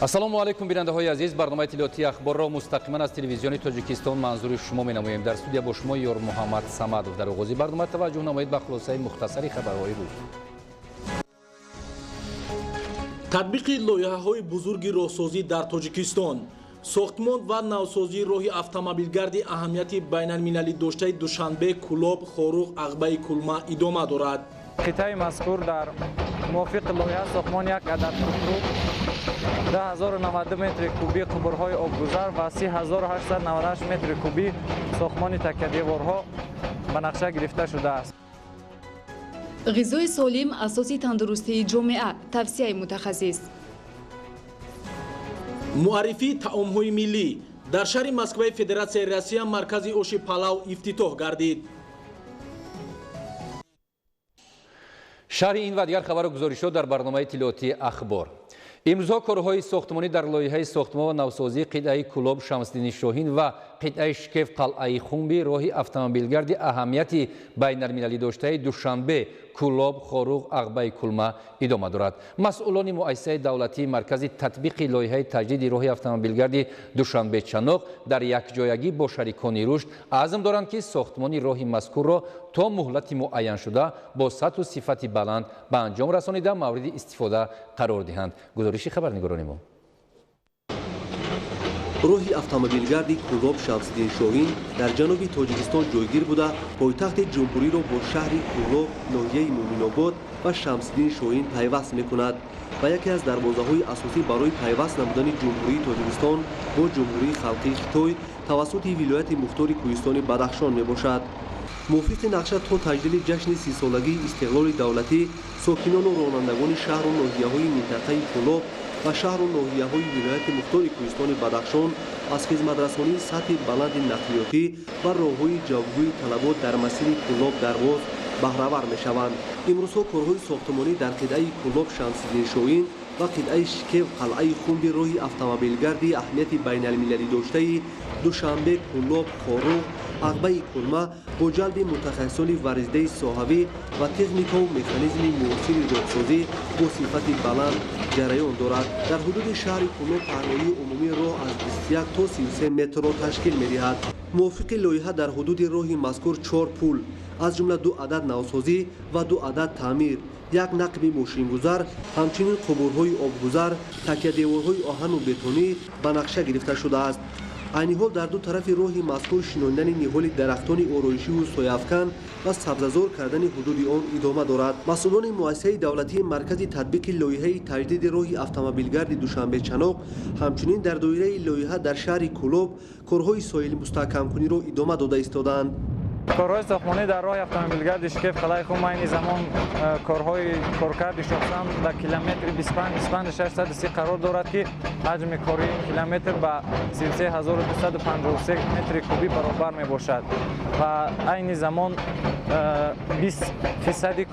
السلام علیکم بیننده‌های عزیز، برنامه اطلاعاتی اخبار را مستقیما از تلویزیون تاجیکستان منظور شما می‌نماییم. در استودیو با شما یار محمد صمدov. در آغاز برنامه توجه نمایید به خلاصه مختصری خبرهای روز. تطبیق لایحه‌های بزرگ راهسازی در تاجیکستان، ساختمان و نوسازی راه автомобилгарди اهمیت بین‌المللی داشته دوشنبه کلاب خاروق عقبه کلمه ادامه دارد. قطعه مذکور در موافق لایحه ساختمان یک عدد خطوط 10,090 متر کوبی قبرهای آبگذر و 30,898 متر کوبی ساختمان تکیه دیوارها به نقشه گرفته شده است. غذای سالم اساس تندرستی جامعه، توصیه متخصص. معرفی طعام‌های ملی در شهر مسکو فدراسیای روسیه مرکز اوش پلاو افتتاح گردید. شرح این و دیگر خبر گزارش شد در برنامه اطلاعاتی اخبار. امروزها کارهای ساختمانی در لایحه ساختمان و نوسازی قطعه کلاب شمس‌الدین شاهین و قطعه شکف قلعه خنبی راه автомобилгарди اهمیتی بین‌المللی داشته دوشنبه کلاب خاروق عقبه کلمه ادامه دارد. مسئولان مؤسسه دولتی مرکز تطبیق لایحه تجدید راه автомобилгарди دوشنبه چنوق در یکجایگی با شریکان رشد عزم دارند که ساختمان راه مذکور را تا مهلت معین شده با سطح و صفت بلند به انجام رسانیده مورد استفاده قرار دهند. گزارش خبرنگاران ما. راه автомобилгарди کلاب شمس‌الدین شاهین در جنوب تاجیکستان جایگیر بوده پایتخت جمهوری را با شهر کلاب، ناحیه مومن‌آباد و شمس‌الدین شاهین پیوست می‌کند و یکی از دروازه‌های اساسی برای پیوست نمودن جمهوری تاجیکستان با جمهوری خلقی خیتای توسط ولایت مختار کوهستان بدخشان میباشد. موافق نقشه تا تجلیل جشن 30 سالگی استقلال دولتی، ساکنان و رانندگان شهر و ناحیه‌های منطقه کلاب و شهر و ناحیه‌های ولایت مختار کوهستان بدخشان از خدمترسانی سطح بلند نقلیاتی و راه‌های جوگوی طلبات در مسیر کلاب درواز بهره‌ور می‌شوند. امروزها کارهای ساختمانی در قطعه کلاب شمس‌الدین شاهین و قطعه شکف قلعه خنبی راه автомобилгарди اهمیت بین‌المللی داشته دوشنبه کلاب خاروق عقبه کلمه با جلب متخصصان ورزیده صاحبی و تکنیکا و مکانیزم معاصر راهسازی با صفت بلند جریان دارد. در حدود شهر کلاب پهنایی عمومی راه از 21 تا 33 متر را تشکیل می‌دهد. موافق لایحه در حدود راه مذکور 4 پل از جمله 2 عدد نوسازی و 2 عدد تعمیر، یک نقب ماشین‌گذر، همچنین قبورهای آبگذر، تکیه دیوارهای آهن و بتونی به نقشه گرفته شده است. عین حال در دو طرف راه مذکور شناندن نهال درختان آرایشی و سایه‌افکن و سبززار کردن حدود آن ادامه دارد. مسئولان مؤسسه دولتی مرکز تطبیق لایحه تجدید راه автомобилгарди دوشنبه چنوق همچنین در دایره لایحه در شهر کلاب کارهای ساحل مستحکم‌کنی را ادامه داده ایستادند. کارهای ساختمانی در راه автомобилгарди شکف قلعه خنبی این زمان کارهای کارکرد شخصان در کیلومتر 25 630 قرار دارد که حجم کاری این کیلومتر به 33253 متر کوبی برابر می باشد و این زمان 20%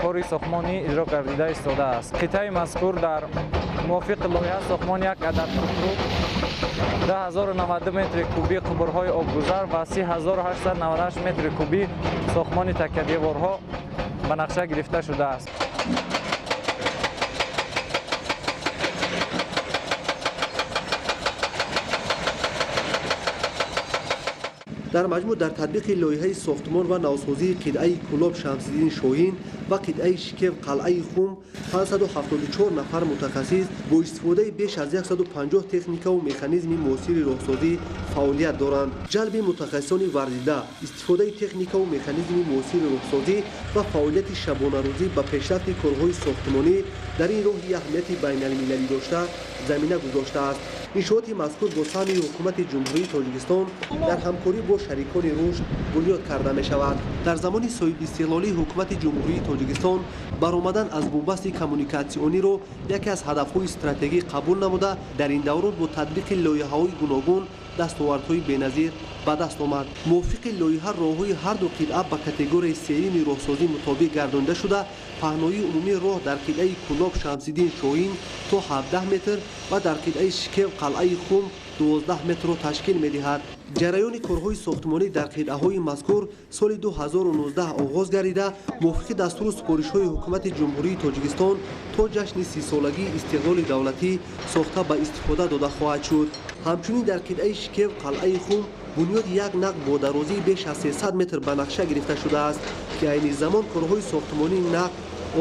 کاری ساختمانی اجرا گردیده ایستاده است. قطعه مذکور در موافق لایحه ساختمان یک عدد خطوط 10,090 متر کوبی قبرهای آبگذر و 30,898 متر کوبی ساختمان تکیه دیوارها به نقشه گرفته شده است. در مجموع در تطبیق لایحه ساختمان و نوسازی قطعه کلاب شمس‌الدین شاهین و قطعه شکف قلعه خنب 574 نفر متخصص با استفاده بیش از 150 تکنیکا و مکانیزم معاصر راهسازی فعالیت دارند. جلب متخصصان ورزیده، استفاده تکنیکا و مکانیزم معاصر راهسازی و فعالیت شبانه روزی به پیشرفت کارهای ساختمانی در این راه اهمیت بین‌المللی داشته زمینه گذاشته است. انشاءات مذکور با سهم حکومت جمهوری تاجیکستان در همکاری با شریکان رشد بنیاد کرده می شود. در زمان صاحب استقلالی حکومت جمهوری تاجیکستان برآمدن از بنبست کمیونیکاسیونی را یکی از هدف‌های استراتژی قبول نموده در این دوران با تطبیق لایحه‌های گوناگون دستاوردهای بی‌نظیر به دست آمد. موافق لایحه راه‌های هر دو قطعه به کاتگوری سیمی راهسازی مطابق گردانده شده پهنایی عمومی راه در قطعه کلاب شمس‌الدین شاهین تا 17 متر و در قطعه شکف قلعه خنب 12 متر را تشکیل می‌دهد. ҷараёни корҳои сохтмонӣ дар қитъаҳои мазкур соли 2019 оғоз гардида мувофиқи дастуру супоришҳои ҳукумати ҷумҳурии тоҷикистон то ҷашни 30-солагии истиқлоли давлатӣ сохта ба истифода дода хоҳад шуд. ҳамчунин дар қитъаи Шикев қалъаи Хум бунёди як нақ бо дарозии беш аз 300 метр ба нақша гирифта шудааст ки айни замон корҳои сохтмонии нақ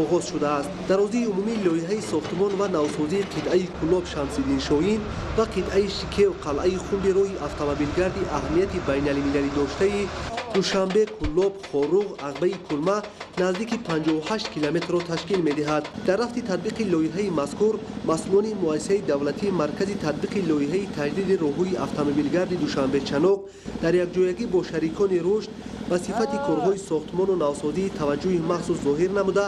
оғоз шудааст. дарозии умумии лоиҳаи сохтмон ва навсозии қитъаи Кулоб Шамсиддин Шоҳин ва қитъаи Шикев қалъаи Хумби роҳи автомобилгарди аҳамияти байналмилалӣ доштаи Душанбе, Кулоб, Хоруғ, Ағбаи Кулма наздики 58 километрро ташкил медиҳад. дар рафти татбиқи лоиҳаи мазкур масъулони муассисаи давлатии маркази татбиқи лоиҳаи таҷдиди роҳҳои автомобилгарди Душанбе-Чаноқ дар якҷоягӣ бо шарикони рушд ва сифати корҳои сохтмону навсозии таваҷҷӯҳи махсус зоҳир намуда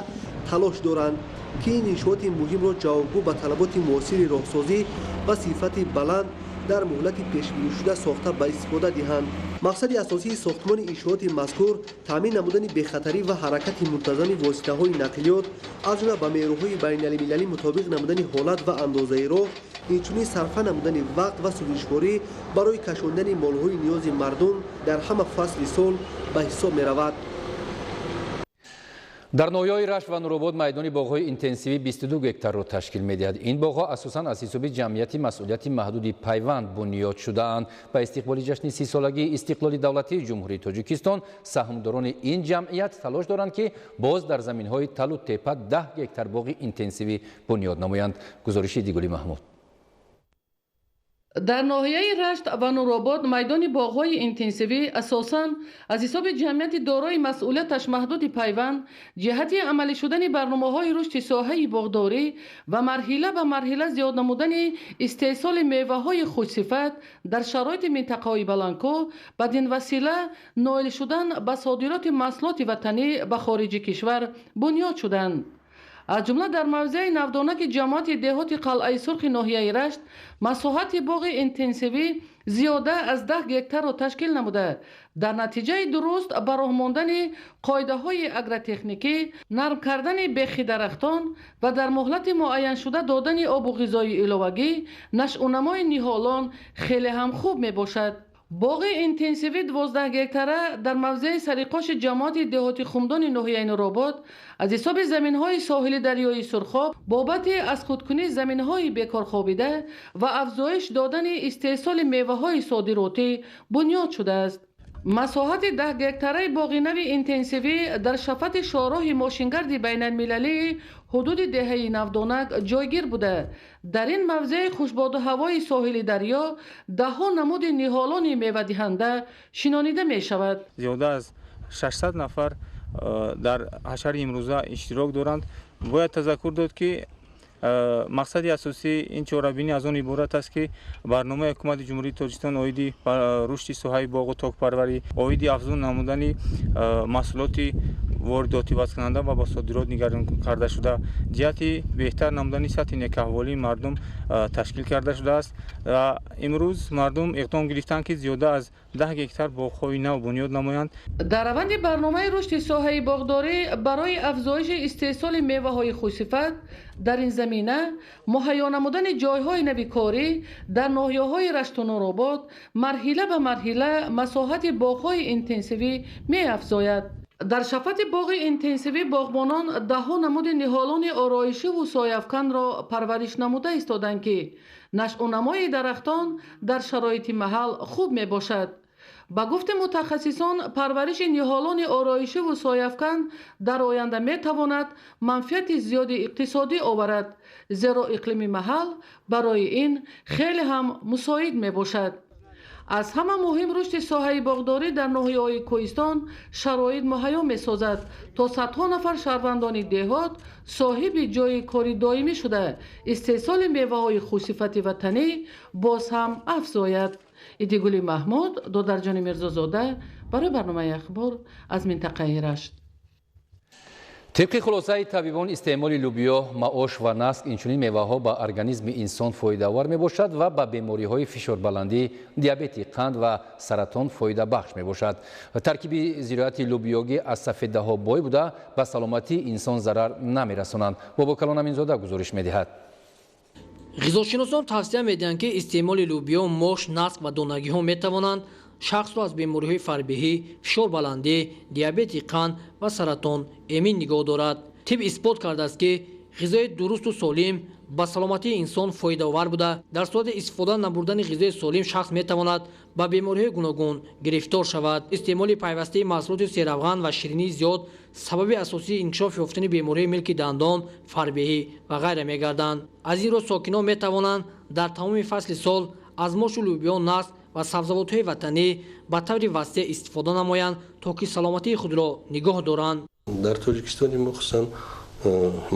талош доранд ки ин иншооти муҳимро ҷавобгӯ ба талаботи муосири роҳсозӣ ва сифати баланд дар муҳлати пешбинишуда сохта ба истифода диҳанд. мақсади асосии сохтмони иншооти мазкур таъмин намудани бехатарӣ ва ҳаракати мунтазами воситаҳои нақлиёт аз ҷумла ба мерӯҳои байналмилалӣ мутобиқ намудани ҳолат ва андозаи роҳ, инчунин сарфа намудани вақт ва сӯзишворӣ барои кашондани молҳои ниёзи мардум дар ҳама фасли сол ба ҳисоб меравад. дар ноҳияҳои Рашт ва Нуробод майдони боғҳои интенсивӣ 22 гектарро ташкил медиҳад. ин боғҳо асосан аз ҳисоби ҷамъияти масъулияти маҳдуди пайванд бунёд шудаанд. ба истиқболи ҷашни 30-солагии истиқлоли давлатии ҷумҳурии Тоҷикистон саҳмдорони ин ҷамъият талош доранд ки боз дар заминҳои талу тепа 10 гектар боғи интенсивӣ бунёд намоянд. гузориши Дигули Маҳмуд. дар ноҳияи Рашт ва Нуробод майдони боғҳои интенсивӣ асосан аз ҳисоби ҷамъияти дорои масъулияташ маҳдуди пайванд ҷиҳати амалӣ шудани барномаҳои рушди соҳаи боғдорӣ ва марҳила ба марҳила зиёд намудани истеҳсоли меваҳои хушсифат дар шароити минтақаҳои баландкӯҳ бадин васила ноил шудан ба содироти маҳсулоти ватанӣ ба хориҷи кишвар бунёд шуданд. аз ҷумла дар мавзеи навдонаки ҷамоати деҳоти қалъаи сурхи ноҳияи Рашт масоҳати боғи интенсивӣ зиёда аз 10 гектарро ташкил намуда дар натиҷаи дуруст ба роҳ мондани қоидаҳои агротехникӣ, нарм кардани бехи дарахтон ва дар муҳлати муайяншуда додани обу ғизои иловагӣ нашъунамои ниҳолон хеле ҳам хуб мебошад. боғи интенсивӣ 12 гектара дар мавзеи сариқоши ҷамоати деҳоти Хумдони ноҳияи Нуробод аз ҳисоби заминҳои соҳили дарёи Сурхоб бобати аз худкунӣ заминҳои бекорхобида ва афзоиш додани истеҳсоли меваҳои содиротӣ бунёд шудааст. масоҳати 10 гектараи боғи нави интенсивӣ дар шафати шоҳроҳи мошингарди байналмилалии ҳудуди деҳаи Навдонак ҷойгир буда дар ин мавзеи хушбоду ҳавои соҳили дарё даҳҳо намуди ниҳолони мевадиҳанда шинонида мешавад. зиёда аз 600 нафар дар ҳашари имрӯза иштирок доранд. бояд тазаккур дод ки мақсади асосии ин чорабинӣ аз он иборат аст ки барномаи ҳукумати ҷумҳурии Тоҷикистон оиди рушди соҳаи боғу токпарварӣ, оиди афзун намудани маҳсулоти воридоти вазкунанда ва ба содирот нигарон карда шуда ҷиҳати беҳтар намудани сатҳи некаҳволии мардум ташкил карда шудааст. имрӯз мардум иқдом гирифтанд ки зиёда аз 10 гектар боғҳои нав бунёд намоянд. дар раванди барномаи рушди соҳаи боғдорӣ барои афзоиши истеҳсоли меваҳои хушсифат дар ин замина муҳайё намудани ҷойҳои нави корӣ дар ноҳияҳои Рашту Нуробод марҳила ба марҳила масоҳати боғҳои интенсивӣ меафзояд. дар шафати боғи интенсивӣ боғбонон даҳҳо намуди ниҳолони ороишиву сояфканро парвариш намуда истоданд ки нашъунамои дарахтон дар шароити маҳал хуб мебошад. ба гуфти мутахассисон парвариши ниҳолони ороишиву сояфкан дар оянда метавонад манфиати зиёди иқтисодӣ оварад, зеро иқлими маҳал барои ин хеле ҳам мусоид мебошад. аз ҳама муҳим рушди соҳаи боғдорӣ дар ноҳияҳои Кӯҳистон шароит муҳайё месозад то садҳо нафар шаҳрвандони деҳот соҳиби ҷойи кори доимӣ шуда истеҳсоли меваҳои хушсифати ватанӣ боз ҳам афзояд. Идигули Маҳмуд, Додарҷони Мирзозода, барои барномаи ахбор аз минтақаи Рашт. طبق خلاصه طبیبان استعمال لوبیا، معاش و نسک اینچنین میوه‌ها با ارگانیسم انسان فایده‌آور میباشد و به بیماری‌های فشار بلندی، دیابت قند و سرطان فایده بخش میباشد. ترکیب زراعت لوبیایی از سفیده‌ها بای بوده به سلامتی انسان ضرر نمی‌رسانند. بابا کلان امینزاده گزارش می‌دهد. غذاشناسان توصیه می‌دهند که استعمال لوبیا، ماش، نسک و دونگی‌ها می‌توانند шахсро аз бемориҳои фарбеҳӣ, фишорбаландӣ, диабети қанд ва саратон эмин нигоҳ дорад. тиб исбот кардааст ки ғизои дурусту солим ба саломатии инсон фоидаовар буда, дар сурати истифода набурдани ғизои солим шахс метавонад ба бемориҳои гуногун гирифтор шавад. истеъмоли пайвастаи маҳсулоти серавған ва ширинии зиёд сабаби асосии инкишоф ёфтани бемории милки дандон, фарбеҳӣ ва ғайра мегарданд. аз ин ро сокинон метавонанд дар тамоми фасли сол аз мошу лӯбиён, наск ва сабзавотҳои ватанӣ ба таври васеъ истифода намоянд, то ки саломатии худро нигоҳ доранд. дар тоҷикистони мо хусусан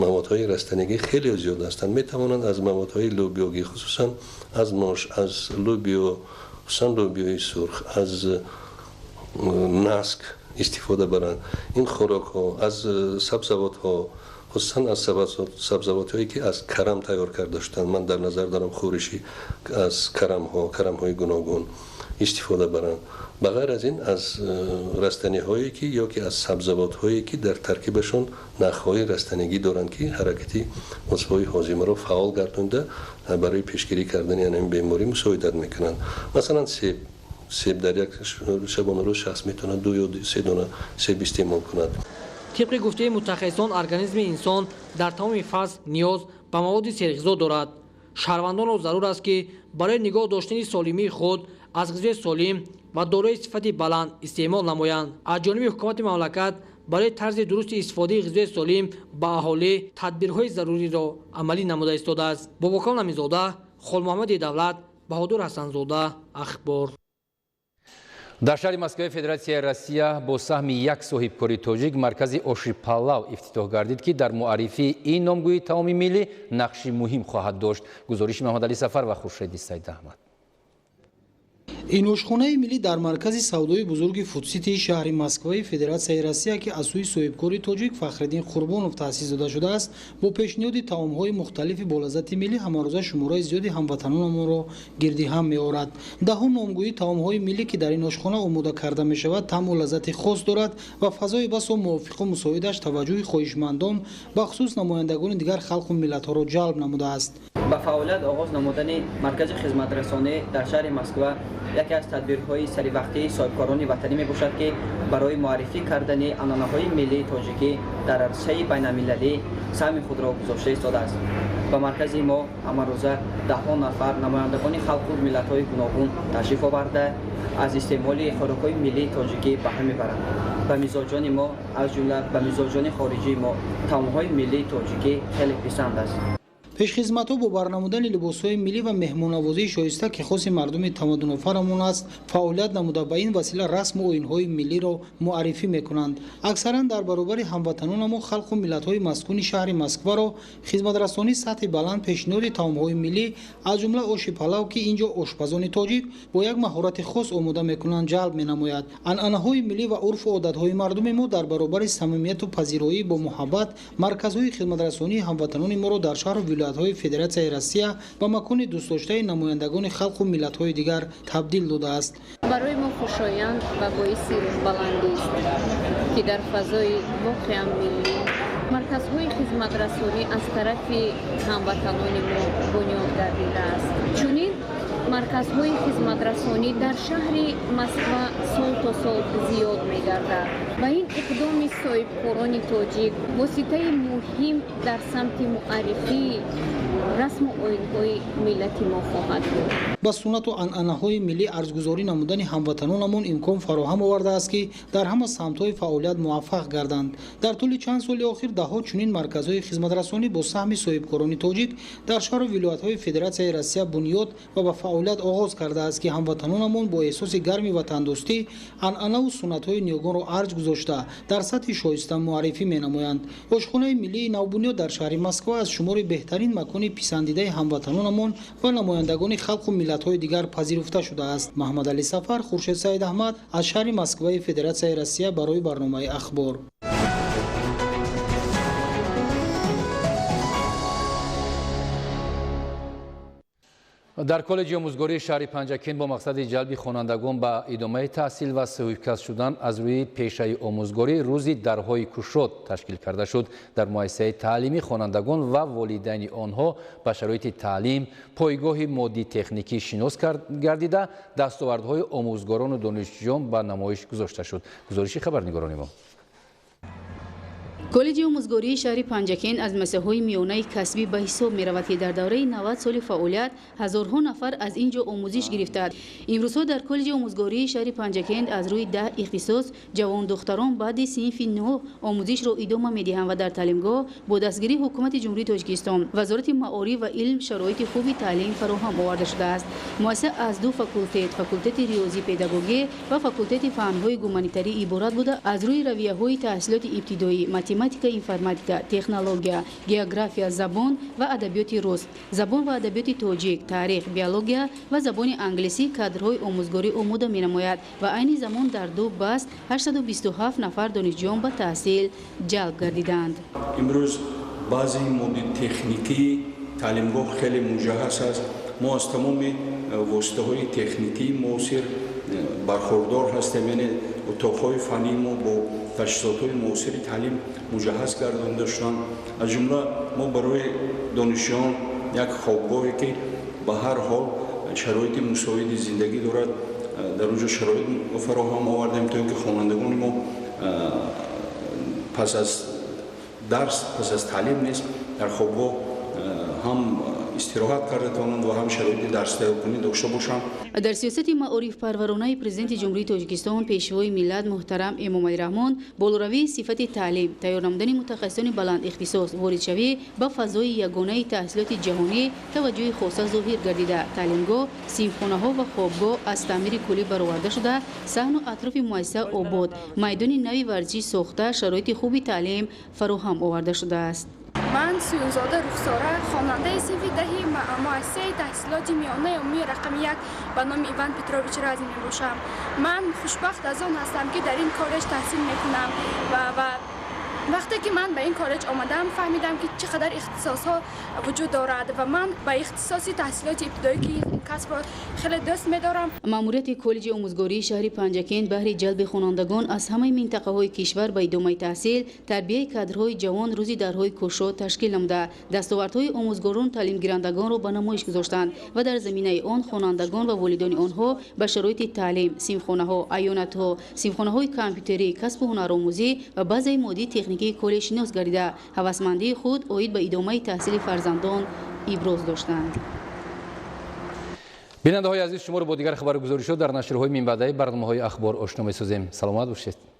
маводҳои растанигӣ хеле зиёд ҳастанд. метавонанд аз маводҳои лӯбиёгӣ, хусусан аз мош, аз лӯбиё, хусусан лӯбиёи сурх, аз наск истифода баранд. ин хӯрокҳо аз сабзавотҳо, хусусан аз сабзавотҳое ки аз карам тайёр карда шуданд. ман дар назар дорам хӯриши аз карамҳои гуногун истифода баранд. ба ғайр аз ин аз растаниҳое ки ё ки аз сабзавотҳое ки дар таркибашон нахҳои растанигӣ доранд ки ҳаракати узвҳои ҳозимаро фаъол гардонда барои пешгирӣ кардани ин беморӣ мусоидат мекунанд. масалан себ дар як шабонарӯз шахс метавонад 2 ё 3 дона себ истеъмол кунад. тибқи гуфтаи мутахассисон, организми инсон дар тамоми фазл ниёз ба маводи серғизо дорад. шаҳрвандонро зарур аст ки барои нигоҳ доштани солимии худ аз ғизои солим ва дорои сифати баланд истеъмол намоянд. аз ҷониби ҳукумати мамлакат барои тарзи дурусти истифодаи ғизои солим ба аҳолӣ тадбирҳои заруриро амалӣ намуда истодааст. бобокал намизода, холмуҳаммади давлат, баҳодур ҳасанзода, ахбор. дар шаҳри Москваи Федератсияи Россия бо саҳми як соҳибкори тоҷик маркази оши паллав ифтитоҳ гардид, ки дар муаррифии ин номгӯи таоми миллӣ нақши муҳим хоҳад дошт. гузориши Маҳмадалӣ Сафар ва Хуршеди Сайдаҳмад. ин ошхонаи миллӣ дар маркази савдои бузурги фудсити шаҳри Москваи Федератсияи Россия, ки аз сӯи соҳибкори тоҷик Фахриддин Қурбонов таъсис дода шудааст, бо пешниҳоди таомҳои мухталифи болаззати миллӣ ҳамарӯза шумораи зиёди ҳамватанонамонро гирди ҳам меорад. даҳҳо номгӯи таомҳои миллӣ, ки дар ин ошхона омода карда мешавад, таъму лаззати хос дорад ва фазои басо мувофиқу мусоидаш таваҷҷӯҳи хоҳишмандон ба хусус намояндагони дигар халқу миллатҳоро ҷалб намудааст. ба фаъолият оғоз намудани маркази хизматрасонӣ дар шаҳри Москва яке аз тадбирҳои саривақтии соҳибкорони ватанӣ мебошад, ки барои муаррифӣ кардани анъанаҳои миллии тоҷикӣ дар арсаи байналмилалӣ саҳми худро гузошта истодааст. ба маркази мо ҳамарӯза даҳҳо нафар намояндагони халқу миллатҳои гуногун ташриф оварда аз истеъмоли хӯрокҳои миллии тоҷикӣ баҳра мебаранд. ба мизоҷони мо, аз ҷумла ба мизоҷони хориҷии мо, таомҳои миллии тоҷикӣ хеле писанд аст. пешхизматҳо бо барнамудани либосҳои миллӣ ва меҳмоннавозии шоиста, ки хоси мардуми тамаддунофарамон аст, фаъолият намуда ба ин васила расму оинҳои миллиро муаррифӣ мекунанд. аксаран дар баробари ҳамватанонамон халқу миллатҳои маскуни шаҳри Москваро хизматрасонии сатҳи баланд пешниҳоди таомҳои миллӣ аз ҷумла оши палав, ки инҷо ошпазони тоҷик бо як маҳорати хос омода мекунанд, ҷалб менамояд. анъанаҳои миллӣ ва урфу одатҳои мардуми мо дар баробари самимияту пазироӣ бо муҳаббат марказҳои хизматрасонии ҳамватанони моро дар шаҳру ҳои Федератсияи Россия ба макони дӯстдоштаи намояндагони халқу миллатҳои дигар табдил додааст. барои мо хушоянд ва боиси рӯҳбаландист, ки дар фазои воқеан миллӣ марказҳои хизматрасонӣ аз тарафи ҳамватанони мо бунёд гардидааст. чунин марказҳои хизматрасонӣ дар шаҳри Москва сол то сол зиёд мегардад. ба ин иқдоми соҳибкорони тоҷик воситаи муҳим дар самти муаррифии расму оинҳои миллати мо хоҳад буд. ба суннату анъанаҳои миллӣ арзгузорӣ намудани ҳамватанонамон имкон фароҳам овардааст, ки дар ҳама самтҳои фаъолият муваффақ гарданд. дар тӯли чанд соли охир даҳҳо чунин марказҳои хизматрасонӣ бо саҳми соҳибкорони тоҷик дар шаҳру вилоятҳои Федератсияи Россия бунёд ва ба фаъолият оғоз кардааст, ки ҳамватанонамон бо эҳсоси гарми ватандӯстӣ анъанаву суннатҳои ниёгонро арз гузошта дар сатҳи шоиста муаррифӣ менамоянд. ошхонаи миллии навбунёд дар шаҳри Москва аз шумори беҳтарин макони писандидаи ҳамватанонамон ва намояндагони халқу миллатҳои дигар пазируфта шудааст. Маҳмадалӣ Сафар, Хуршед Сайдаҳмад аз шаҳри Москваи Федератсияи Россия барои барномаи ахбор. در کالج آموزگاری شهر پنجکین با مقصد جلب خوانندگان به ادامه تحصیل و صحیح‌کسب شدن از روی پیشه آموزگاری روزی درهای کشاد تشکیل کرده شد. در مؤسسه تعلیمی خوانندگان و والدین آنها به شرایط تعلیم، پایگاه مادی تکنیکی شناس گردیده دستاوردهای آموزگاران و دانشجویان به نمایش گذاشته شد. گزارش خبرنگاران ما. کالج آموزگاری شهر پنجکین از مساحهای میانه کسبی به حساب می رود که در دوره 90 سال فعالیت هزارها نفر از اینجا آموزش گرفتند. امروزها در کالج آموزگاری شهر پنجکین از روی 10 اختصاص جوان دختران بعد صنف 9 آموزش را ادامه می دهند و در تعلیمگاه با دستگیری حکومت جمهوری تاجیکستان وزارت معارف و علم شرایط خوبی تعلیم فراهم آورده شده است. مؤسسه از دو فاکولته ریاضی پداگوژی و فاکولته فن‌های گومانیتری عبارت بوده. از روی رویه‌های تحصیلات ابتدایی متماتیکا، انفرماتیکا، تکنولوژیا، گئوگرافیا، زبان و ادبیات روس، زبان و ادبیات تاجیک، تاریخ، بیولوژیا و زبان انگلیسی کادرهای آموزگاری آموده می‌نماید و عین زمان در دو بست 827 نفر دانشجویان به تحصیل جلب گردیدند. امروز بعضی مدل تکنیکی تعلیمگاه خیلی مجهز است. ما از تمام واسطه‌های تکنیکی معاصر برخوردار هستیم. یعنی اتاق‌های فنی ما با تجهیزات‌های معاصر تعلیم مجهز گردانده شدند. از جمله ما برای دانشجویان یک خوابگاهی که به هر حال شرایط مساعد زندگی دارد در اونجا شرایط فراهم آوردیم تا اینکه خوانندگان ما پس از درس پس از تعلیم نیست در خوابگاه هم استراحت کرده توانند و هم شرایط درس یابی داشته باشند. در سیاست معارف پرورانه پرزیدنت جمهوری تاجیکستان پیشوای ملت محترم امام علی رحمان بالاروی صفت تعلیم، تیار نمودن متخصصان بلند اختصاص، واردشوی به فضای یگانه تحصیلات جهانی توجه خاصه ظاهر گردیده. تعلیمگاه، صنفخانه‌ها و خوابگاه از تعمیر کلی برآورده شده، صحن و اطراف مؤسسه آباد، میدان نوی ورزشی ساخته، شرایط خوبی تعلیم فراهم آورده شده است. من سیونزاده رخساره خواننده صنف دهی مؤسسه تحصیلات میانه عمومی رقم 1 به نام ایوان پتروویچ رازی میباشم. من خوشبخت از آن هستم که در این کالج تحصیل میکنم و وقتی که من به این کالج آمدم فهمیدم که چقدر اختصاص ها وجود دارد و من به اختصاصی تحصیلات ابتدایی که کسب را خیلی دوست می‌دارم. ماموریت کالج آموزگاری شهر پنجکین بهر جلب خوانندگان از همه منطقه های کشور به ادامه تحصیل، تربیت کادرهای جوان روزی درهای کشاد تشکیل نموده، دستاوردهای آموزگاران تعلیم گیرندگان را به نمایش گذاشتند و در زمینه آن خوانندگان و والدین آنها به شرایط تعلیم، صنفخانه‌ها، ایونت‌ها، صنفخانه‌های کامپیوتری، کسب و هنرآموزی و بازه مادی تکنیکی کالج شناس گردیده، هوسمندی خود اوید به ادامه تحصیل فرزندان ابراز داشتند. بیننده های عزیز، شما رو با دیگر خبرگزاری شد در نشرهای من بعدی برنامه‌های اخبار آشنا می‌سازیم. سلامت باشید.